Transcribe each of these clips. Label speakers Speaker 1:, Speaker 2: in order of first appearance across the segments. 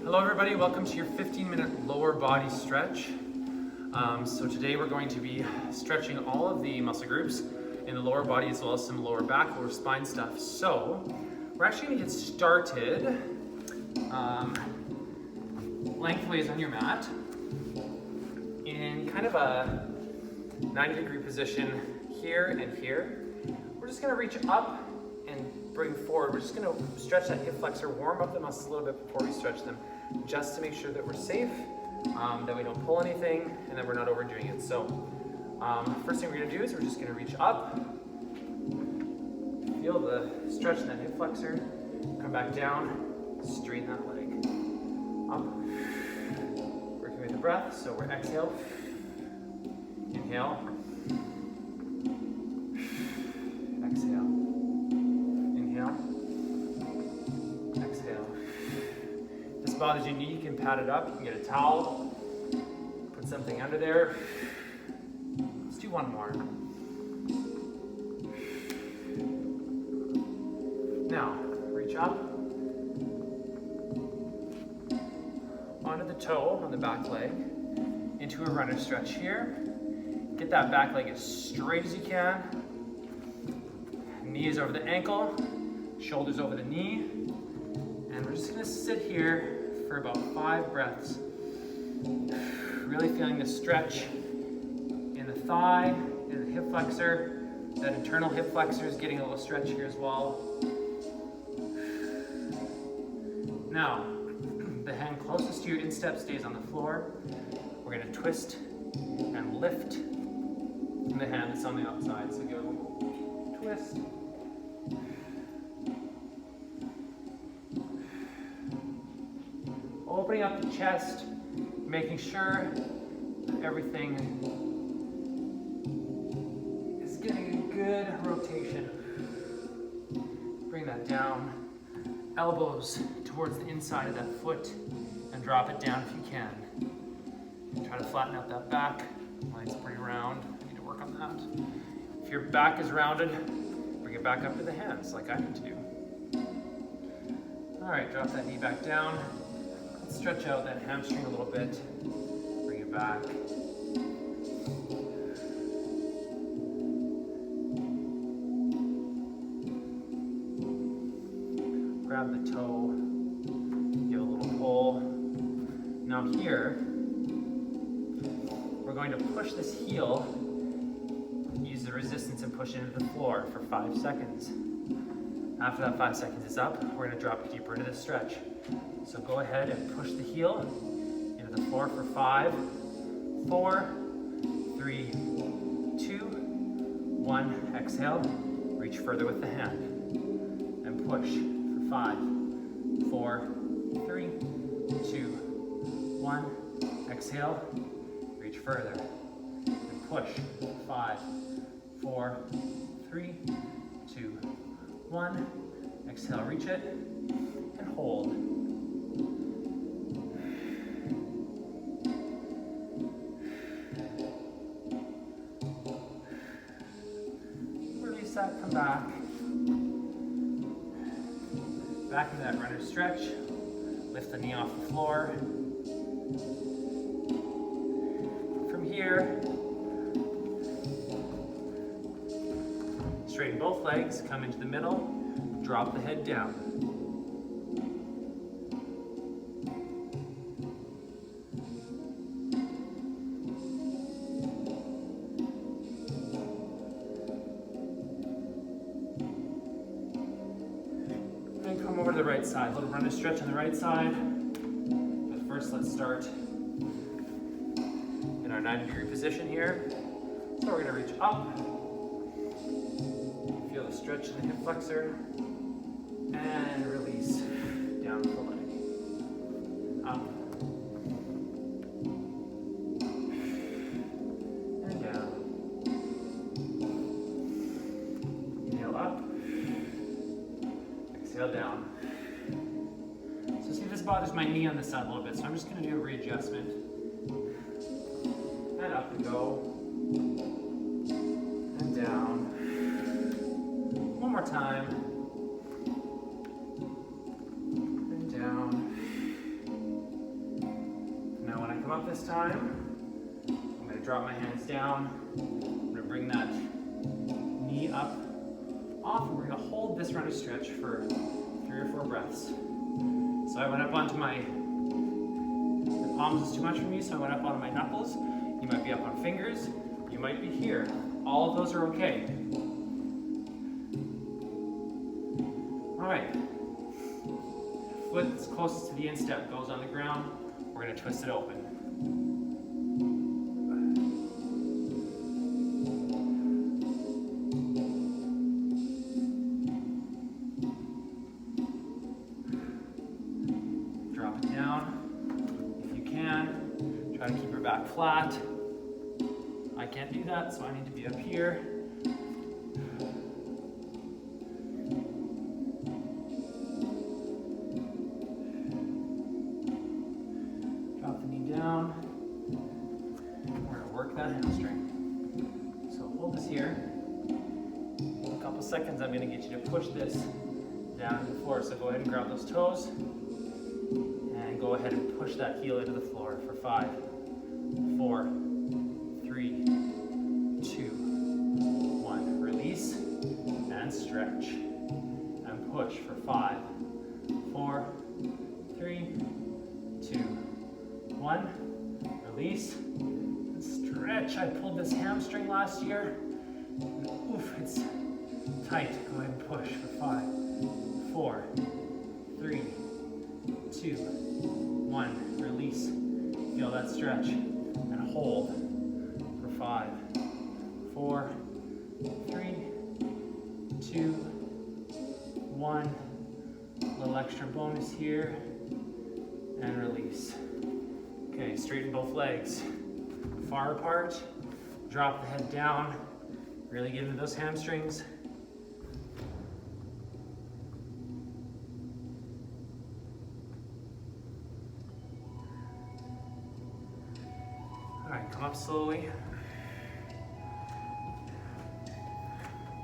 Speaker 1: Hello everybody, welcome to your 15-minute lower body stretch. So today we're going to be stretching all of the muscle groups in the lower body as well as some lower back, lower spine stuff. So we're actually going to get started lengthways on your mat in kind of a 90-degree position here and here. We're just going to reach up and bring forward. We're just going to stretch that hip flexor, warm up the muscles a little bit before we stretch them, just to make sure that we're safe, that we don't pull anything, and that we're not overdoing it. So first thing we're going to do is we're just going to reach up, feel the stretch in that hip flexor, come back down, straighten that leg, up, working with the breath. So we're exhale, inhale, exhale, inhale, exhale. If this bothers you, you can pad it up. You can get a towel, put something under there. Let's do one more. Now, reach up, onto the toe on the back leg, into a runner stretch here. Get that back leg as straight as you can. Knees over the ankle, shoulders over the knee. And we're just gonna sit here for about 5 breaths. Really feeling the stretch in the thigh, in the hip flexor. That internal hip flexor is getting a little stretch here as well. Now, the hand closest to your instep stays on the floor. We're gonna twist and lift the hand that's on the outside. So go twist. Opening up the chest, making sure that everything is getting a good rotation. Bring that down. Elbows towards the inside of that foot and drop it down if you can. Try to flatten out that back. Mine's pretty round. I need to work on that. If your back is rounded, bring it back up to the hands like I need to do. All right, drop that knee back down. Let's stretch out that hamstring a little bit. Bring it back. Grab the toe, give a little pull. Now here, we're going to push this heel, use the resistance and push it into the floor for 5 seconds. After that 5 seconds is up, we're gonna drop deeper into this stretch. So go ahead and push the heel into the floor for 5, 4, 3, 2, 1. Exhale, reach further with the hand, and push for 5, 4, 3, 2, 1. Exhale, reach further, and push. 5, 4, 3, 2, 1. Exhale, reach it, and hold. Release that, come back. Back into that runner stretch. Lift the knee off the floor. From here, straighten both legs, come into the middle, drop the head down. And come over to the right side. A little runner stretch on the right side. But first, let's start in our 90-degree position here. So we're gonna reach up. Feel the stretch in the hip flexor. And release down the leg. Up. And down. Inhale up. Exhale down. So see if this bothers my knee on this side a little bit, so I'm just going to do a readjustment. And up we go. And down. One more time. And down. come up this time. I'm gonna drop my hands down. I'm gonna bring that knee up, off, and we're gonna hold this runner stretch for 3 or 4 breaths. So I went up onto my, the palms is too much for me, so I went up onto my knuckles. You might be up on fingers, you might be here. All of those are okay. All right, foot that's closest to the instep goes on the ground. We're gonna twist it open. Drop it down if you can. Try to keep your back flat. I can't do that, so I need to be up here. Drop the knee down. We're gonna work that hamstring. So hold this here. In a couple seconds, I'm gonna get you to push this down to the floor. So go ahead and grab those toes and go ahead and push that heel into the floor for 5, 4, 3, 2, 1. Release and stretch and push for 5, 4, 3, 2, 1. Release and stretch. I pulled this hamstring last year. Oof, it's tight. Go ahead and push for 5, 4, 3, 2, 1. Release. Feel that stretch and hold for 5, 4, 3, 2, 1. A little extra bonus here and release. Okay, straighten both legs. Far apart. Drop the head down. Really get into those hamstrings. All right, come up slowly.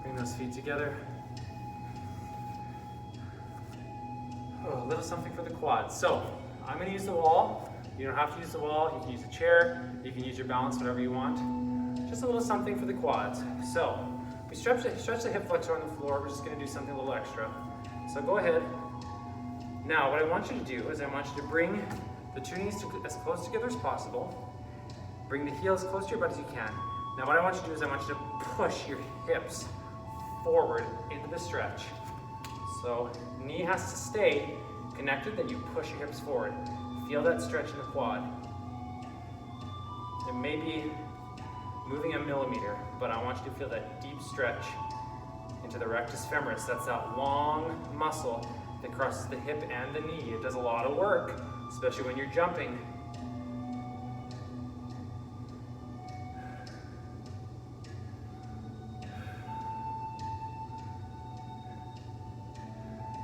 Speaker 1: Bring those feet together. Oh, a little something for the quads. So, I'm gonna use the wall. You don't have to use the wall. You can use a chair. You can use your balance, whatever you want. Just a little something for the quads. So, we stretch the hip flexor on the floor. We're just gonna do something a little extra. So go ahead. Now, what I want you to do is I want you to bring the 2 knees as close together as possible. Bring the heel as close to your butt as you can. Now what I want you to do is I want you to push your hips forward into the stretch. So knee has to stay connected, then you push your hips forward. Feel that stretch in the quad. It may be moving a millimeter, but I want you to feel that deep stretch into the rectus femoris. That's that long muscle that crosses the hip and the knee. It does a lot of work, especially when you're jumping.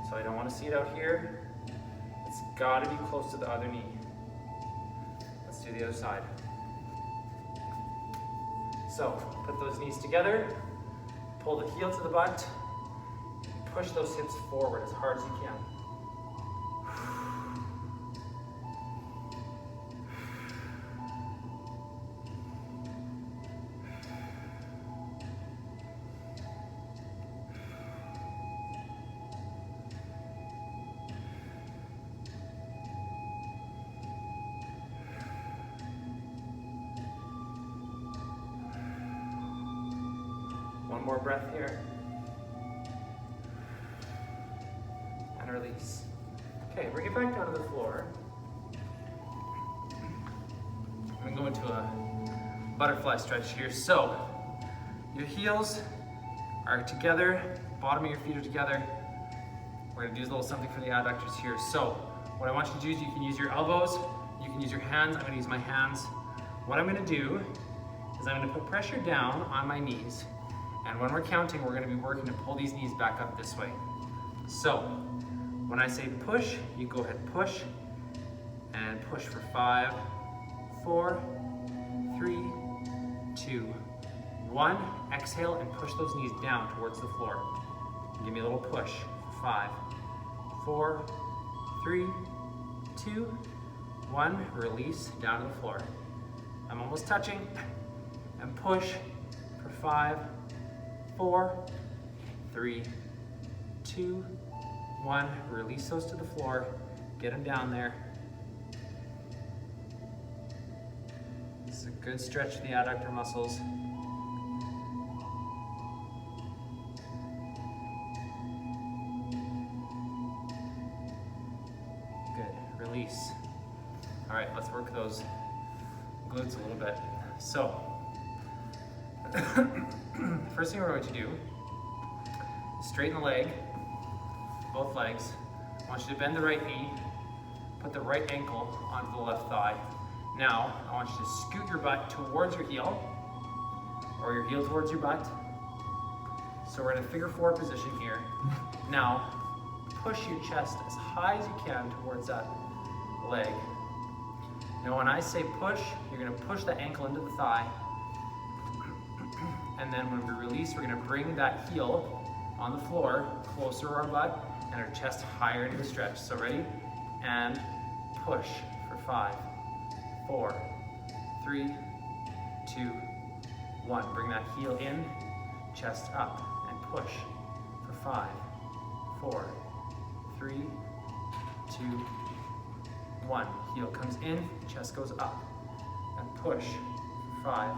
Speaker 1: So I don't want to see it out here. It's got to be close to the other knee. Let's do the other side. So put those knees together, pull the heel to the butt, push those hips forward as hard as you can. One more breath here. And release. Okay, bring it back down to the floor. I'm gonna go into a butterfly stretch here. So, your heels are together, bottom of your feet are together. We're gonna do a little something for the adductors here. So, what I want you to do is you can use your elbows, you can use your hands. I'm gonna use my hands. What I'm gonna do is I'm gonna put pressure down on my knees. And when we're counting, we're gonna be working to pull these knees back up this way. So, when I say push, you go ahead and push for 5, 4, 3, 2, 1. Exhale and push those knees down towards the floor. Give me a little push. 5, 4, 3, 2, 1, release, down to the floor. I'm almost touching, and push for 5, 4, 3, 2, 1. Release those to the floor, get them down there. This is a good stretch of the adductor muscles. Good, release. All right, let's work those glutes a little bit. So, first thing we're going to do is straighten the leg, both legs. I want you to bend the right knee, put the right ankle onto the left thigh. Now, I want you to scoot your butt towards your heel, or your heel towards your butt. So we're in a figure 4 position here. Now, push your chest as high as you can towards that leg. Now when I say push, you're going to push the ankle into the thigh. And then when we release, we're going to bring that heel on the floor closer to our butt and our chest higher into the stretch. So ready? And push for 5, 4, 3, 2, 1. Bring that heel in, chest up, and push for 5, 4, 3, 2, 1. Heel comes in, chest goes up, and push. 5,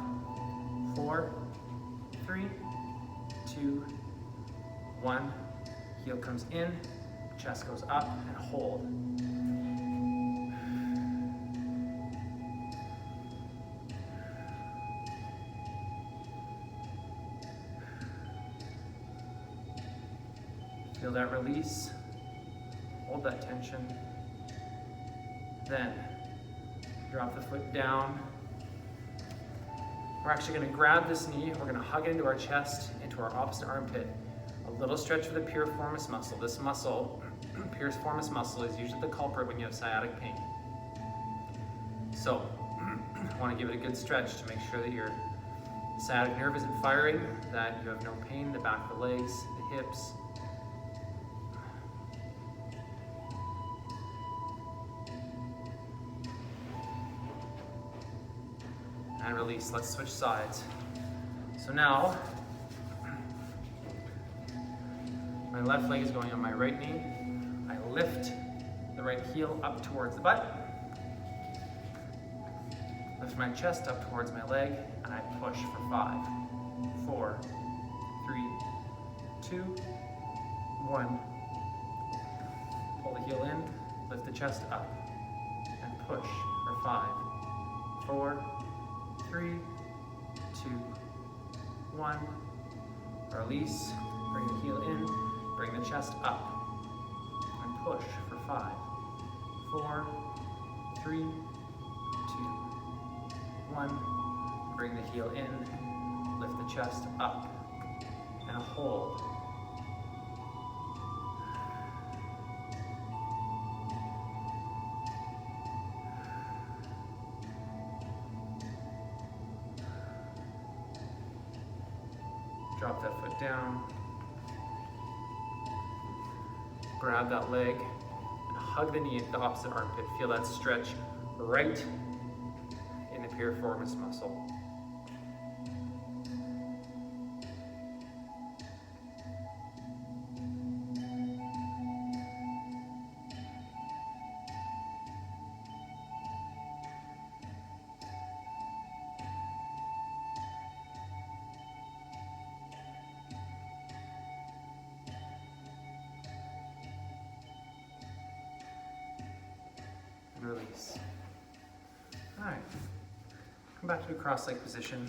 Speaker 1: 4, 3, 2, 1. Heel comes in, chest goes up, and hold. Feel that release, hold that tension. Then drop the foot down. We're actually going to grab this knee, we're going to hug it into our chest, into our opposite armpit. A little stretch for the piriformis muscle. This muscle, piriformis muscle, is usually the culprit when you have sciatic pain. So, I want to give it a good stretch to make sure that your sciatic nerve isn't firing, that you have no pain in the back of the legs, the hips. And release. Let's switch sides. So now, my left leg is going on my right knee. I lift the right heel up towards the butt. Lift my chest up towards my leg, and I push for 5, 4, 3, 2, 1. Pull the heel in, lift the chest up, and push for 5, 4, 3, 2, 1. Release, bring the heel in, bring the chest up, and push for 5, 4, 3, 2, 1. Bring the heel in, lift the chest up, and hold. Drop that foot down. Grab that leg and hug the knee at the opposite armpit. Feel that stretch right in the piriformis muscle. Release. All right, come back to a cross-leg position.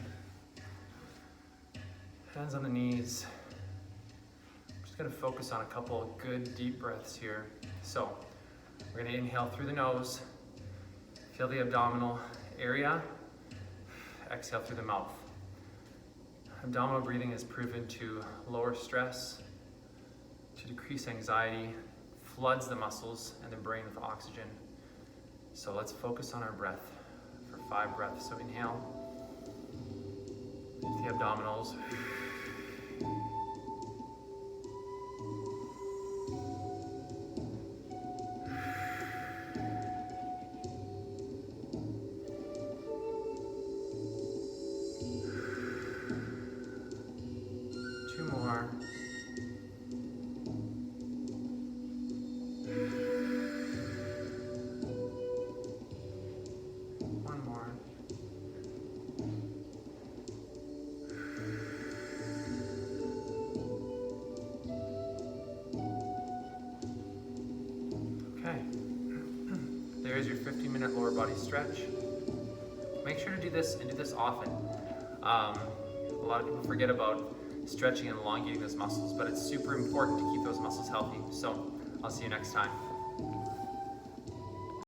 Speaker 1: Hands on the knees. I'm just gonna focus on a couple of good deep breaths here. So, we're gonna inhale through the nose, feel the abdominal area, exhale through the mouth. Abdominal breathing is proven to lower stress, to decrease anxiety, floods the muscles and the brain with oxygen. So let's focus on our breath for 5 breaths. So inhale, lift the abdominals. body stretch. Make sure to do this and do this often. A lot of people forget about stretching and elongating those muscles, but it's super important to keep those muscles healthy. So I'll see you next time.